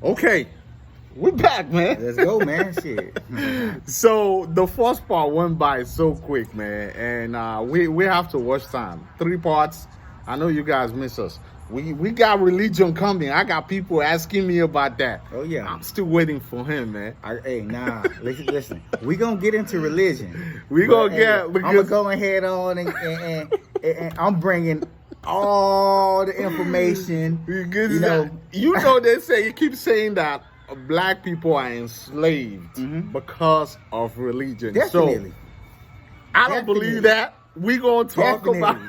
Okay, we're back, man. Let's go, man. Shit. So the first part went by so quick, man, and we have to watch time. 3 parts. I know you guys miss us. We got religion coming. I got people asking me about that. Oh yeah. I'm still waiting for him, man. Listen. We gonna get into religion. We gonna get I'm gonna go ahead on and I'm bringing all the information. You know they say you keep saying that black people are enslaved because of religion. Definitely. So I don't believe that. We gonna talk about.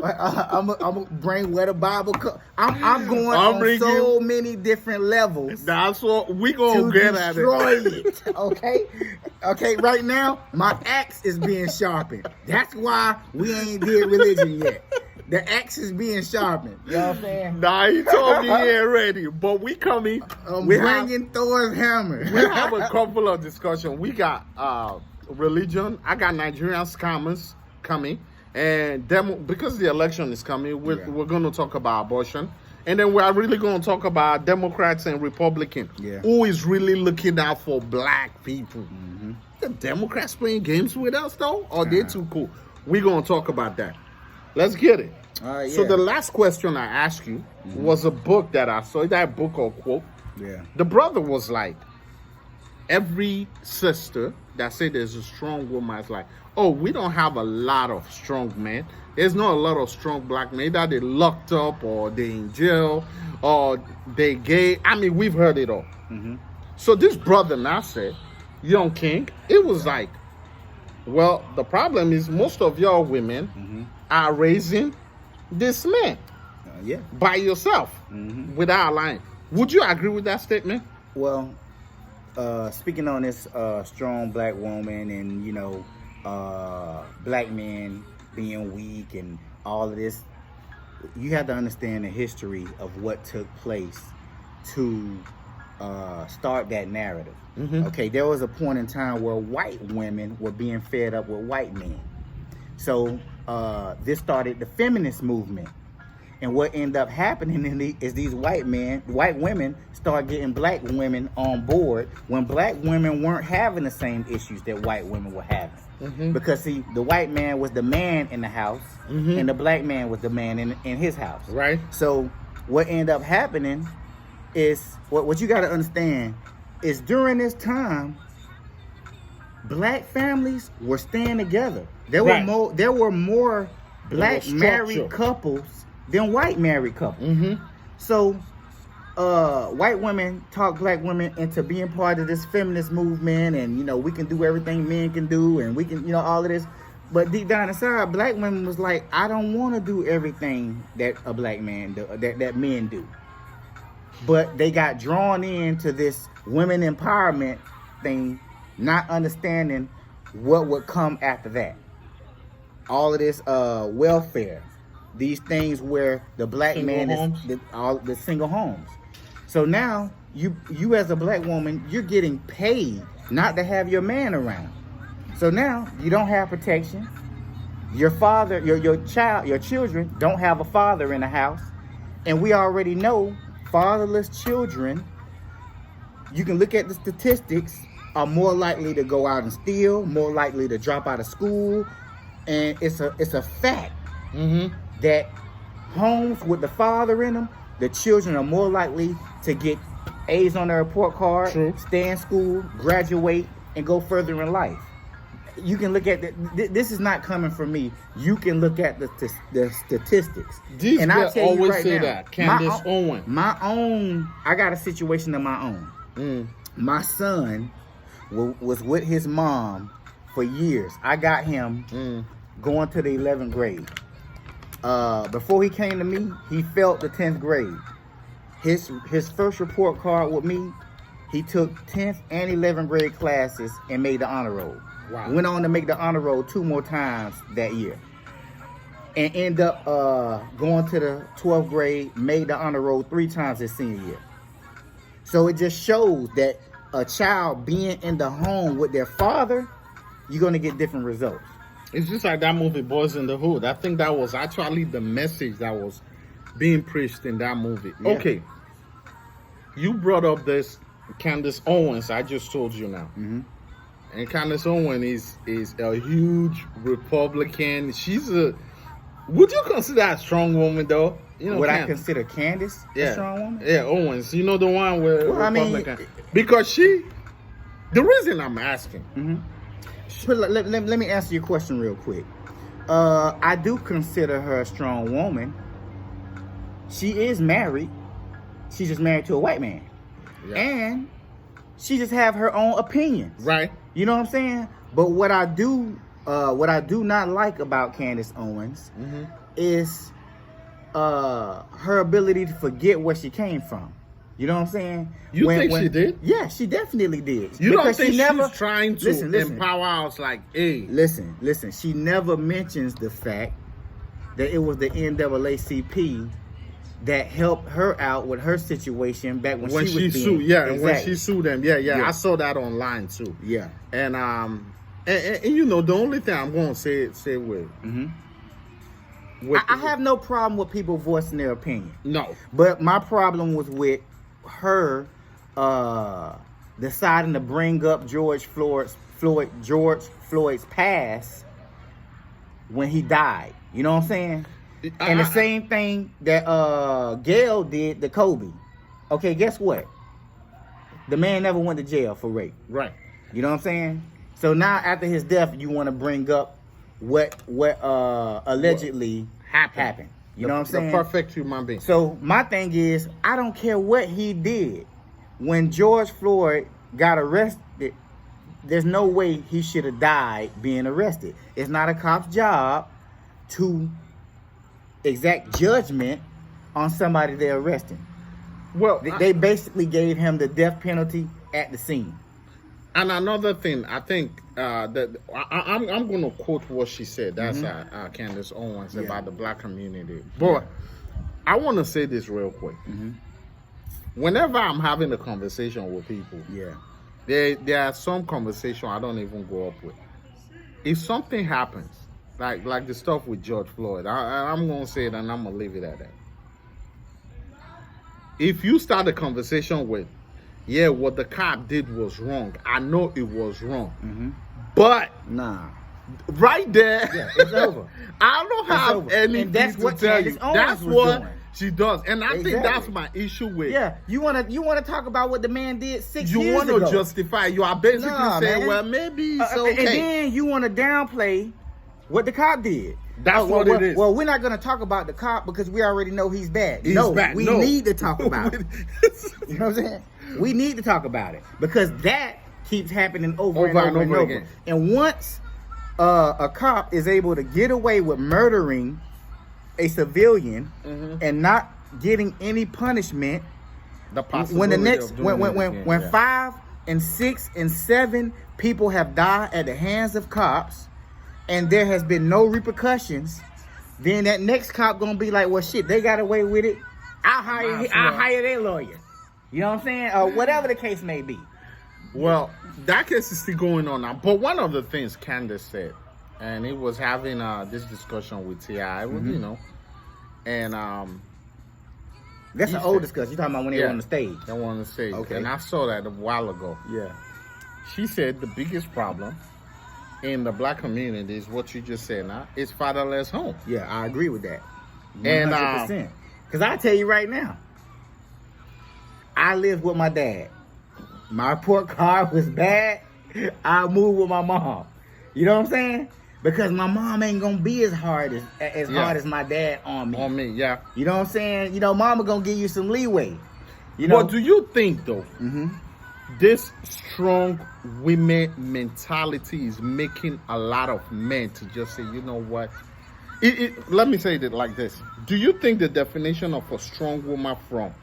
I'm gonna bring where the Bible comes. I'm going on so many different levels. That's what we gonna get at it. Okay. Right now, my axe is being sharpened. That's why we ain't did religion yet. The axe is being sharpened. You know what I'm saying? Nah, he told me he ain't ready, but we coming. We're bringing Thor's hammer. We have a couple of discussions. We got religion. I got Nigerian scammers coming. And because the election is coming, we're going to talk about abortion. And then we're really going to talk about Democrats and Republicans. Yeah. Who is really looking out for black people. The Democrats playing games with us, though? Or they too cool? We're going to talk about that. Let's get it. So the last question I asked you was a book that I saw. That book or quote. Yeah. The brother was like, every sister that said there's a strong woman is like, oh, we don't have a lot of strong men. There's not a lot of strong black men. Either they locked up or they in jail or they gay. I mean, we've heard it all. So this brother now said, Young King, it was like, well, the problem is most of your women are raising this man by yourself without lying. Would you agree with that statement? Well, speaking on this strong black woman and, black men being weak and all of this, you have to understand the history of what took place to start that narrative. Okay, there was a point in time where white women were being fed up with white men. So this started the feminist movement. And what ended up happening is these white women start getting black women on board when black women weren't having the same issues that white women were having. Because see, the white man was the man in the house and the black man was the man in his house. Right. So what ended up happening is, what you got to understand is during this time, black families were staying together. There were more black married couples than white married couples. So white women talk black women into being part of this feminist movement, and we can do everything men can do, and we can all of this. But deep down inside, black women was like, I don't want to do everything that a black man do, that men do. But they got drawn into this women empowerment thing, not understanding what would come after that. All of this welfare, these things where the black man is all the single homes. So now you as a black woman, you're getting paid not to have your man around. So now you don't have protection. Your father, your children don't have a father in the house. And we already know fatherless children, you can look at the statistics, are more likely to go out and steal, more likely to drop out of school. And it's a fact that homes with the father in them, the children are more likely to get A's on their report card, stay in school, graduate, and go further in life. You can look at this is not coming from me. You can look at the statistics. And I tell you right now, that Candace Owen. I got a situation of my own. My son was with his mom for years. I got him going to the 11th grade. Before he came to me, he failed the 10th grade. His first report card with me, he took 10th and 11th grade classes and made the honor roll. Wow. Went on to make the honor roll 2 more times that year. And end up going to the 12th grade, made the honor roll 3 times his senior year. So it just shows that a child being in the home with their father, you're going to get different results. It's just like that movie, Boys in the Hood. I think that was actually the message that was being preached in that movie. Yeah. Okay. you brought up this Candace Owens. I just told you now. Mm-hmm. And Candace Owens is a huge Republican. She's a. Would you consider a strong woman though? You know, Would I consider Candace a strong woman? Yeah, Owens. You know the one where Republican. Because she. The reason I'm asking. Mm-hmm. But let me answer your question real quick. I do consider her a strong woman. She is married. She's just married to a white man. Yeah. And she just have her own opinions. Right. You know what I'm saying? But what I do not like about Candace Owens is her ability to forget where she came from. You know what I'm saying? You think she did? Yeah, she definitely did. You don't think she's trying to empower us like, hey. Listen. She never mentions the fact that it was the NAACP that helped her out with her situation back when she was sued. Yeah, exactly. when she sued them. Yeah. I saw that online too. Yeah. And you know, the only thing I'm gonna say with I have no problem with people voicing their opinion. No. But my problem was with her deciding to bring up George Floyd's past when he died. You know what I'm saying? And the same thing that Gail did to Kobe. Okay, guess what? The man never went to jail for rape. Right. You know what I'm saying? So now after his death, you want to bring up what allegedly happened. You know what I'm saying? The perfect human being. So my thing is, I don't care what he did. When George Floyd got arrested, there's no way he should have died being arrested. It's not a cop's job to exact judgment on somebody they're arresting. Well, they basically gave him the death penalty at the scene. And another thing, I think that I'm going to quote what she said. That's Candace Owens about the black community. But I want to say this real quick. Whenever I'm having a conversation with people, there are some conversation I don't even go up with. If something happens, like the stuff with George Floyd, I'm going to say it and I'm going to leave it at that. If you start a conversation with, what the cop did was wrong. I know it was wrong. But nah. Right there, it's over. I don't have anything to tell you. That's what she does. And I think that's my issue with. Yeah, you wanna talk about what the man did 6 years ago. You want to justify. You are basically saying, well, maybe it's okay. And then you want to downplay what the cop did. That's what it is. Well, we're not going to talk about the cop because we already know he's bad. He's bad. We need to talk about it. You know what I'm saying? We need to talk about it because that keeps happening over and over again. And once a cop is able to get away with murdering a civilian and not getting any punishment, when 5 and 6 and 7 people have died at the hands of cops, and there has been no repercussions, then that next cop gonna be like, well, shit, they got away with it. I'll hire their lawyer. You know what I'm saying? Or whatever the case may be. Well, that case is still going on now. But one of the things Candace said, and it was having this discussion with T.I., you know, and that's an old discussion. You're talking about when they were on the stage. They were on the stage. Okay. And I saw that a while ago. Yeah. She said the biggest problem in the black community is what you just said now. It's fatherless home. Yeah, I agree with that. 100%. Because I tell you right now, I lived with my dad. My report card was bad. I moved with my mom. You know what I'm saying? Because my mom ain't gonna be as hard as my dad on me. On me, yeah. You know what I'm saying? You know, mama gonna give you some leeway. You know. What do you think though? This strong women mentality is making a lot of men to just say, you know what? Let me say it like this. Do you think the definition of a strong woman from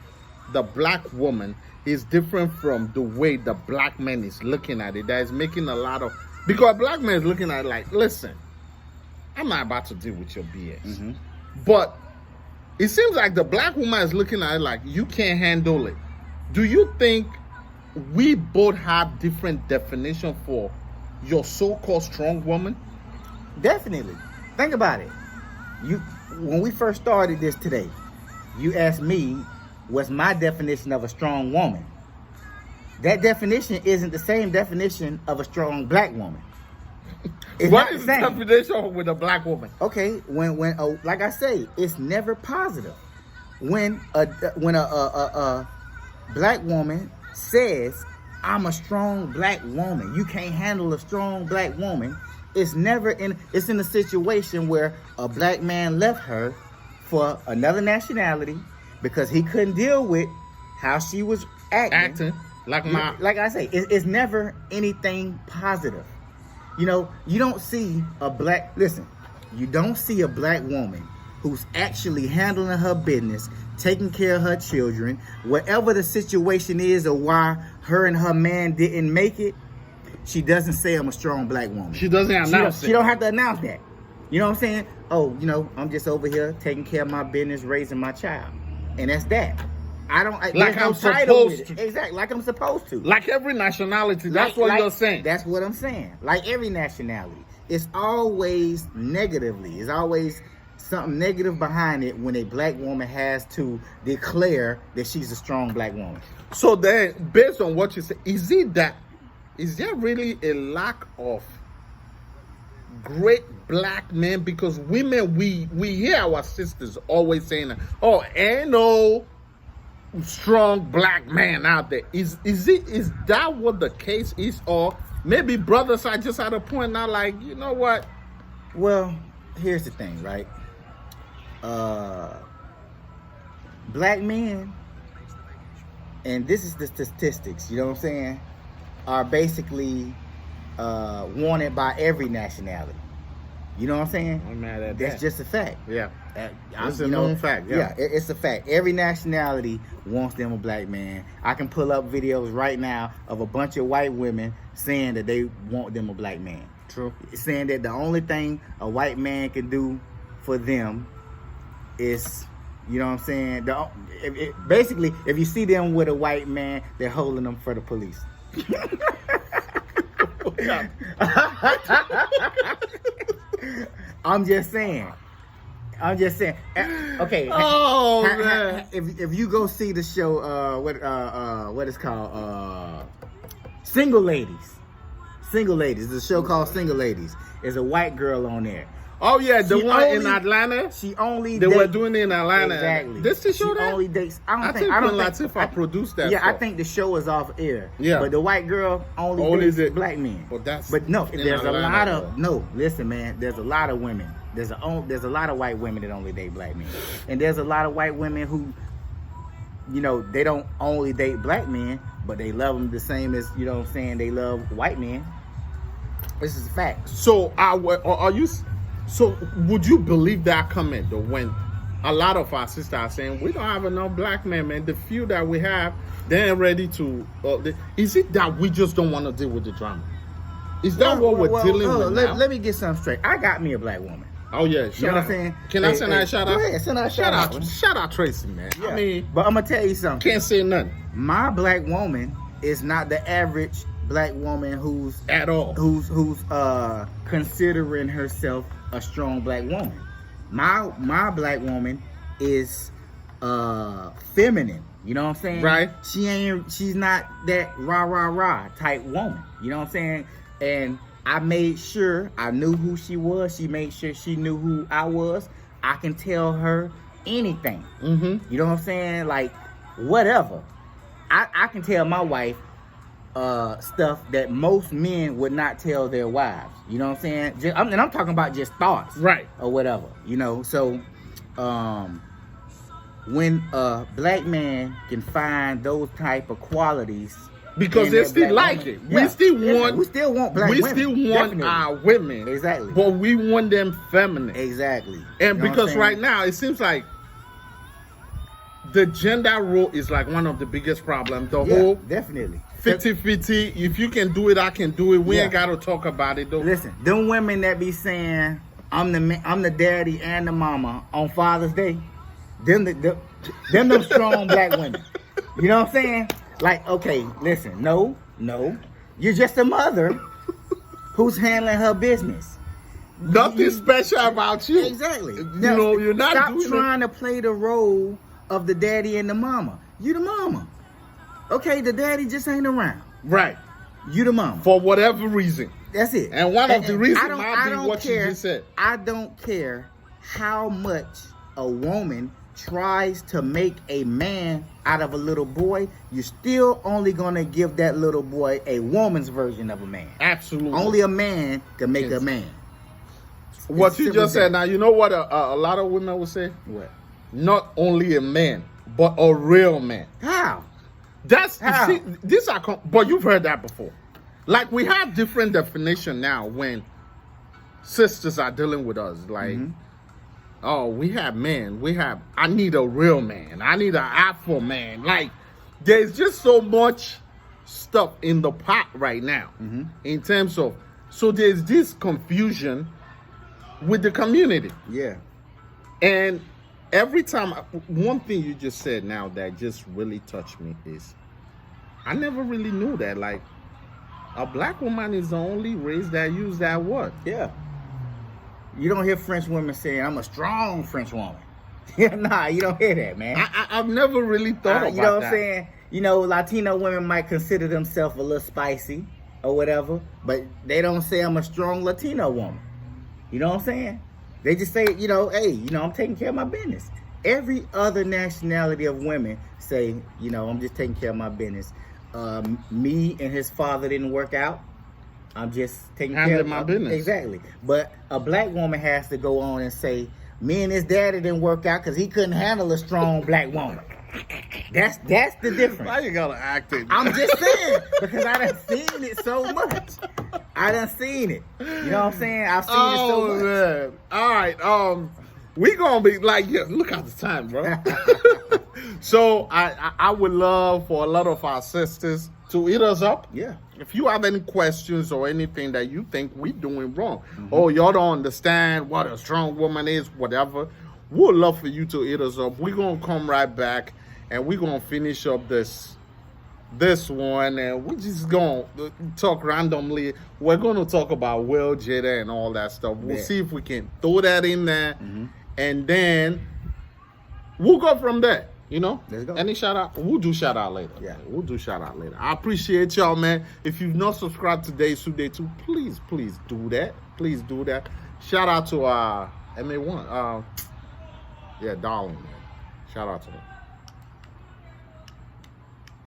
the black woman is different from the way the black man is looking at it? That is making a lot of... Because black man is looking at it like, listen, I'm not about to deal with your BS. But it seems like the black woman is looking at it like, you can't handle it. Do you think we both have different definition for your so-called strong woman? Definitely. Think about it. When we first started this today, you asked me, was my definition of a strong woman. That definition isn't the same definition of a strong black woman. It's What not is the the same. definition with a black woman? Okay, when like I say, it's never positive. When a black woman says, "I'm a strong black woman," you can't handle a strong black woman. It's in a situation where a black man left her for another nationality because he couldn't deal with how she was acting. Like I say, it's never anything positive. You know, you don't see a black woman who's actually handling her business, taking care of her children, whatever the situation is or why her and her man didn't make it. She doesn't say, "I'm a strong black woman." She doesn't announce it. She don't have to announce that. You know what I'm saying? Oh, I'm just over here taking care of my business, raising my child, and that's that. Like I'm supposed to. Exactly, like I'm supposed to. Like every nationality, that's what you're saying. That's what I'm saying. Like every nationality, it's always negatively. It's always something negative behind it when a black woman has to declare that she's a strong black woman. So then, based on what you say, is there really a lack of great black men? Because women, we hear our sisters always saying, "Oh, ain't no strong black man out there." Is that what the case is? Or maybe brothers are just at a point now, like, you know what? Well, here's the thing, right? Black men, and this is the statistics, you know what I'm saying, are basically wanted by every nationality. You know what I'm saying? I'm mad at That's that. just a fact. Yeah. It's a You know, known fact. Yeah. It's a fact. Every nationality wants them a black man. I can pull up videos right now of a bunch of white women saying that they want them a black man. True. Saying that the only thing a white man can do for them is, you know what I'm saying? Basically, if you see them with a white man, they're holding them for the police. I'm just saying. Okay. Oh, man. If you go see the show, what it's called, Single Ladies. Single Ladies. There's a show called Single Ladies. There's a white girl on there. Oh yeah, the She one only- in Atlanta. She only They were doing it in Atlanta. Exactly. This the show She that? only dates. I think Queen Latifah produced that. Yeah, I stuff. think the show is off air. Yeah. But the white girl only Dates dates black men. But that's But no, in there's a Atlanta, lot of though. listen, man. There's a lot of women. There's a lot of white women that only date black men, and there's a lot of white women who, they don't only date black men, but they love them the same as what I'm saying. They love white men. This is a fact. So are you? So would you believe that comment though, when a lot of our sisters are saying we don't have enough black men, man? The few that we have, they're ready to. Is it that we just don't want to deal with the drama? Is that what we're dealing with now? Let me get something straight. I got me a black woman. Oh yeah, You know what I'm saying? Can I send her a shout out? Go ahead, send her a shout out. Shout out Tracy, man. Yeah. I mean, but I'm gonna tell you something. can't say nothing My black woman is not the average black woman who's at all. considering herself a strong black woman. My black woman is feminine. You know what I'm saying? Right. She's not that rah type woman. You know what I'm saying? And I made sure I knew who she was. She made sure she knew who I was. I can tell her anything. Mm-hmm. You know what I'm saying? Like, whatever. I can tell my wife stuff that most men would not tell their wives. You know what I'm saying? And I'm talking about just thoughts. Right. Or whatever. So when a black man can find those type of qualities, Because in they that still black like woman, it. We still want black we women. still want Definitely. our women. Exactly. But we want them feminine. Exactly. And You know what I'm because saying? right now it seems like the gender role is like one of the biggest problems. The Yeah, whole definitely. 50-50, if you can do it, I can do it. We Yeah. ain't gotta talk about it though. Listen, them women that be saying I'm the daddy and the mama on Father's Day, them strong black women. You know what I'm saying? Like, okay, listen, no, you're just a mother who's handling her business. Nothing special about you. Exactly. You're not Stop doing trying to play the role of the daddy and the mama. You the mama. Okay, the daddy just ain't around. Right. You the mama. For whatever reason. That's it. And one of the reasons I might be don't what care, you just said. I don't care how much a woman tries to make a man out of a little boy, you're still only going to give that little boy a woman's version of a man. Absolutely. Only a man can make a man. What you just said. Now, you know what a lot of women will say? What? Not only a man, but a real man. How? That's How? See, these are but you've heard that before. Like, we have different definition now when sisters are dealing with us. Like, oh, we have men. I need a real man. I need an alpha man. Like, there's just so much stuff in the pot right now in terms of, so there's this confusion with the community. Yeah. And every time, one thing you just said now that just really touched me is, I never really knew that. Like, a black woman is the only race that use that word. Yeah. You don't hear French women saying, I'm a strong French woman. Yeah, nah, you don't hear that, man. I've never really thought about that. You know what I'm saying? You know, Latino women might consider themselves a little spicy or whatever, but they don't say I'm a strong Latino woman. You know what I'm saying? They just say, you know, hey, you know, I'm taking care of my business. Every other nationality of women say, you know, I'm just taking care of my business. Me and his father didn't work out. I'm just taking care of my business. Exactly. But a black woman has to go on and say, me and his daddy didn't work out because he couldn't handle a strong black woman. That's the difference. Why you gotta act it? I'm just saying, because I done seen it so much. I done seen it. You know what I'm saying? I've seen it so much. Man. All right. We gonna be like, yeah, look at the time, bro. So I would love for a lot of our sisters to hit us up. Yeah. If you have any questions or anything that you think we're doing wrong, or y'all don't understand what a strong woman is, whatever, we'd love for you to hit us up. We're gonna come right back and we're gonna finish up this one, and we're just gonna talk randomly. We're gonna talk about Will Jada and all that stuff. We'll see if we can throw that in there, and then we'll go from there. You know, let's go. Any shout out? We'll do shout out later. Yeah, we'll do shout out later. I appreciate y'all, man. If you've not subscribed to Day 2, please do that. Please do that. Shout out to MA1. Yeah, darling, man. Shout out to them.